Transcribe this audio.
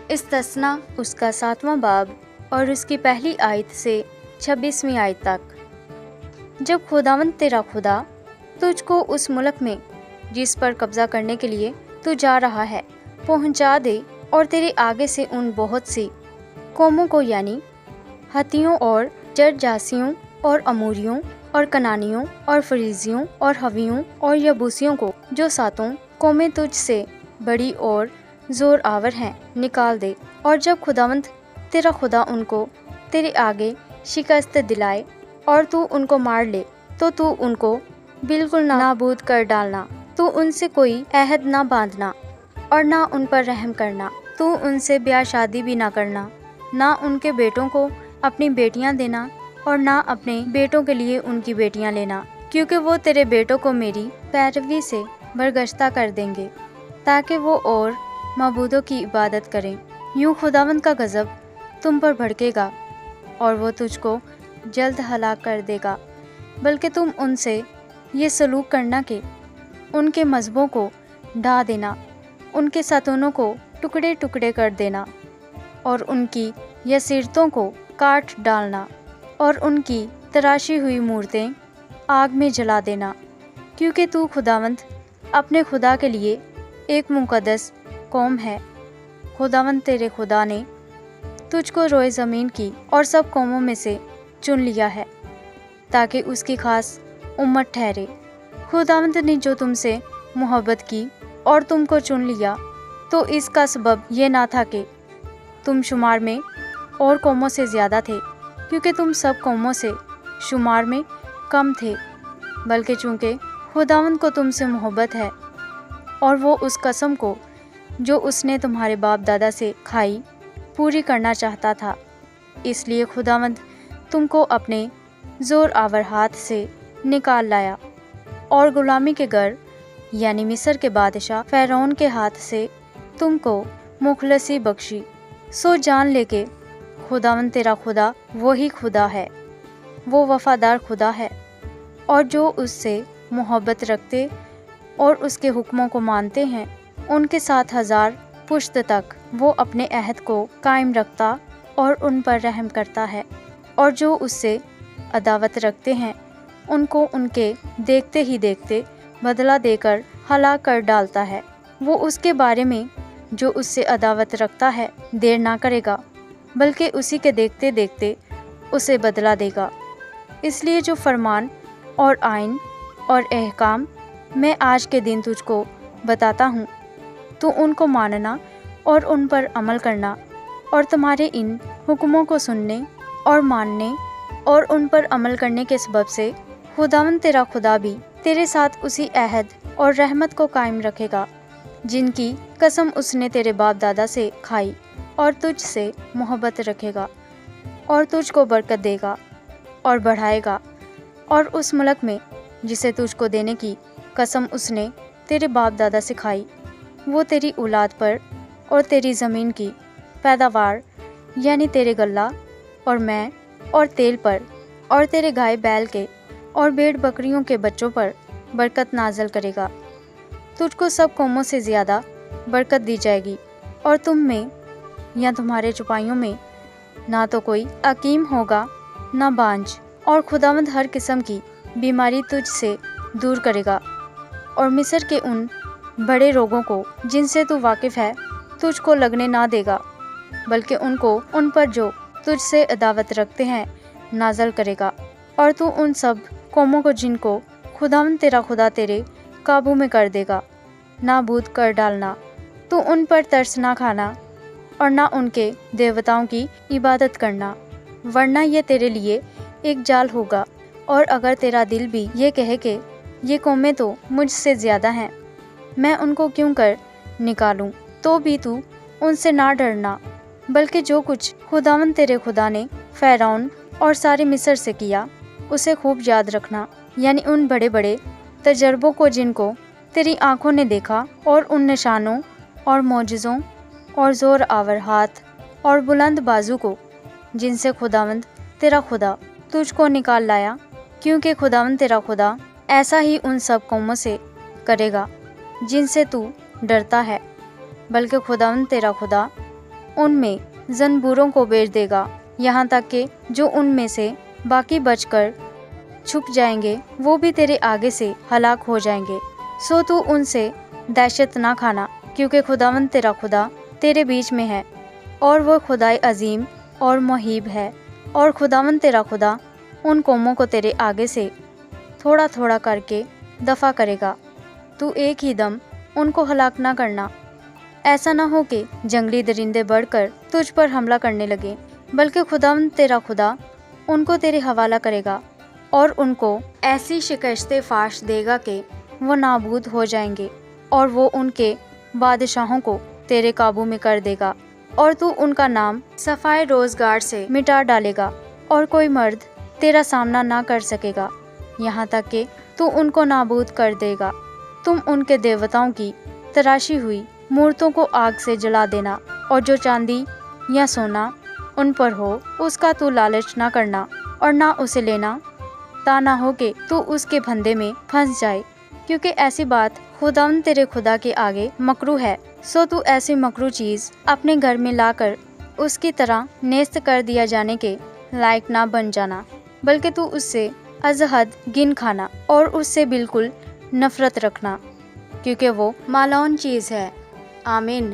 استثنا اس کا 7واں باب اور اس کی پہلی آیت سے 26ویں آیت تک۔ جب خداوند تیرا خدا تجھ کو اس ملک میں جس پر قبضہ کرنے کے لیے تو جا رہا ہے پہنچا دے اور تیرے آگے سے ان بہت سی قوموں کو یعنی ہتھیوں اور جرجاسیوں اور اموریوں اور کنانیوں اور فریزیوں اور ہویوں اور یبوسیوں کو جو 7 قومیں تجھ سے بڑی اور زور آور ہیں نکال دے، اور جب خداوند تیرا خدا ان کو تیرے آگے شکست دلائے اور تو ان کو مار لے تو تو ان کو بالکل نابود کر ڈالنا، تو ان سے کوئی عہد نہ باندھنا اور نہ ان پر رحم کرنا، تو ان سے بیاہ شادی بھی نہ کرنا، نہ ان کے بیٹوں کو اپنی بیٹیاں دینا اور نہ اپنے بیٹوں کے لیے ان کی بیٹیاں لینا، کیونکہ وہ تیرے بیٹوں کو میری پیروی سے برگشتہ کر دیں گے تاکہ وہ اور معبودوں کی عبادت کریں۔ یوں خداوند کا غضب تم پر بھڑکے گا اور وہ تجھ کو جلد ہلاک کر دے گا، بلکہ تم ان سے یہ سلوک کرنا کہ ان کے مذہبوں کو ڈھا دینا، ان کے ستونوں کو ٹکڑے ٹکڑے کر دینا اور ان کی یسیرتوں کو کاٹ ڈالنا اور ان کی تراشی ہوئی مورتیں آگ میں جلا دینا، کیونکہ تو خداوند اپنے خدا کے لیے ایک مقدس قوم ہے۔ خداوند تیرے خدا نے تجھ کو روئے زمین کی اور سب قوموں میں سے چن لیا ہے تاکہ اس کی خاص امت ٹھہرے۔ خداوند نے جو تم سے محبت کی اور تم کو چن لیا تو اس کا سبب یہ نہ تھا کہ تم شمار میں اور قوموں سے زیادہ تھے، کیونکہ تم سب قوموں سے شمار میں کم تھے، بلکہ چونکہ خداوند کو تم سے محبت ہے اور وہ اس قسم کو جو اس نے تمہارے باپ دادا سے کھائی پوری کرنا چاہتا تھا، اس لیے خداوند تم کو اپنے زور آور ہاتھ سے نکال لایا اور غلامی کے گھر یعنی مصر کے بادشاہ فرعون کے ہاتھ سے تم کو مخلصی بخشی۔ سو جان لے کے خداوند تیرا خدا وہی خدا ہے، وہ وفادار خدا ہے، اور جو اس سے محبت رکھتے اور اس کے حکموں کو مانتے ہیں ان کے 7,000 پشت تک وہ اپنے عہد کو قائم رکھتا اور ان پر رحم کرتا ہے، اور جو اس سے عداوت رکھتے ہیں ان کو ان کے دیکھتے ہی دیکھتے بدلہ دے کر ہلاک کر ڈالتا ہے۔ وہ اس کے بارے میں جو اس سے عداوت رکھتا ہے دیر نہ کرے گا، بلکہ اسی کے دیکھتے دیکھتے اسے بدلہ دے گا۔ اس لیے جو فرمان اور آئین اور احکام میں آج کے دن تجھ کو بتاتا ہوں تو ان کو ماننا اور ان پر عمل کرنا، اور تمہارے ان حکموں کو سننے اور ماننے اور ان پر عمل کرنے کے سبب سے خداوند تیرا خدا بھی تیرے ساتھ اسی عہد اور رحمت کو قائم رکھے گا جن کی قسم اس نے تیرے باپ دادا سے کھائی، اور تجھ سے محبت رکھے گا اور تجھ کو برکت دے گا اور بڑھائے گا، اور اس ملک میں جسے تجھ کو دینے کی قسم اس نے تیرے باپ دادا سے کھائی وہ تیری اولاد پر اور تیری زمین کی پیداوار یعنی تیرے غلہ اور میں اور تیل پر اور تیرے گائے بیل کے اور بھیڑ بکریوں کے بچوں پر برکت نازل کرے گا۔ تجھ کو سب قوموں سے زیادہ برکت دی جائے گی، اور تم میں یا تمہارے چپائیوں میں نہ تو کوئی عقیم ہوگا نہ بانجھ، اور خداوند ہر قسم کی بیماری تجھ سے دور کرے گا، اور مصر کے ان بڑے روگوں کو جن سے تو واقف ہے تجھ کو لگنے نہ دے گا، بلکہ ان کو ان پر جو تجھ سے عداوت رکھتے ہیں نازل کرے گا، اور تو ان سب قوموں کو جن کو خداوند تیرا خدا تیرے قابو میں کر دے گا نابود کر ڈالنا۔ تو ان پر ترس نہ کھانا اور نہ ان کے دیوتاؤں کی عبادت کرنا، ورنہ یہ تیرے لیے ایک جال ہوگا، اور اگر تیرا دل بھی یہ کہے کہ یہ قومیں تو مجھ سے زیادہ ہیں، میں ان کو کیوں کر نکالوں، تو بھی تو ان سے نہ ڈرنا، بلکہ جو کچھ خداوند تیرے خدا نے فرعون اور سارے مصر سے کیا اسے خوب یاد رکھنا، یعنی ان بڑے بڑے تجربوں کو جن کو تیری آنکھوں نے دیکھا، اور ان نشانوں اور معجزوں اور زور آور ہاتھ اور بلند بازو کو جن سے خداوند تیرا خدا تجھ کو نکال لایا، کیونکہ خداوند تیرا خدا ایسا ہی ان سب قوموں سے کرے گا جن سے تو ڈرتا ہے، بلکہ خداوند تیرا خدا ان میں زنبوروں کو بیچ دے گا، یہاں تک کہ جو ان میں سے باقی بچ کر چھپ جائیں گے وہ بھی تیرے آگے سے ہلاک ہو جائیں گے۔ سو تو ان سے دہشت نہ کھانا، کیونکہ خداوند تیرا خدا تیرے بیچ میں ہے، اور وہ خدائے عظیم اور مہیب ہے، اور خداوند تیرا خدا ان قوموں کو تیرے آگے سے تھوڑا تھوڑا کر کے دفع کرے گا، تو ایک ہی دم ان کو ہلاک نہ کرنا۔ ایسا نہ ہو کہ جنگلی درندے بڑھ کر تجھ پر حملہ کرنے لگے، بلکہ خداوند تیرا خدا ان کو تیرے حوالہ کرے گا، اور ان کو ایسی شکست فاش دے گا کہ وہ نابود ہو جائیں گے، اور وہ ان کے بادشاہوں کو تیرے قابو میں کر دے گا، اور تو ان کا نام صفائے روزگار سے مٹا ڈالے گا، اور کوئی مرد تیرا سامنا نہ کر سکے گا، یہاں تک کہ تو ان کو نابود کر دے گا۔ تم ان کے دیوتاؤں کی تراشی ہوئی مورتوں کو آگ سے جلا دینا، اور جو چاندی یا سونا ان پر ہو اس کا تو لالچ نہ کرنا اور نہ اسے لینا، تا نہ ہو کہ تو اس کے پھندے میں پھنس جائے، کیونکہ ایسی بات خداوند تیرے خدا کے آگے مکروہ ہے۔ سو تو ایسی مکروہ چیز اپنے گھر میں لا کر اس کی طرح نیست کر دیا جانے کے لائق نہ بن جانا، بلکہ تو اس سے از حد گن کھانا اور اس سے بالکل نفرت رکھنا، کیونکہ وہ مالعون چیز ہے۔ آمین۔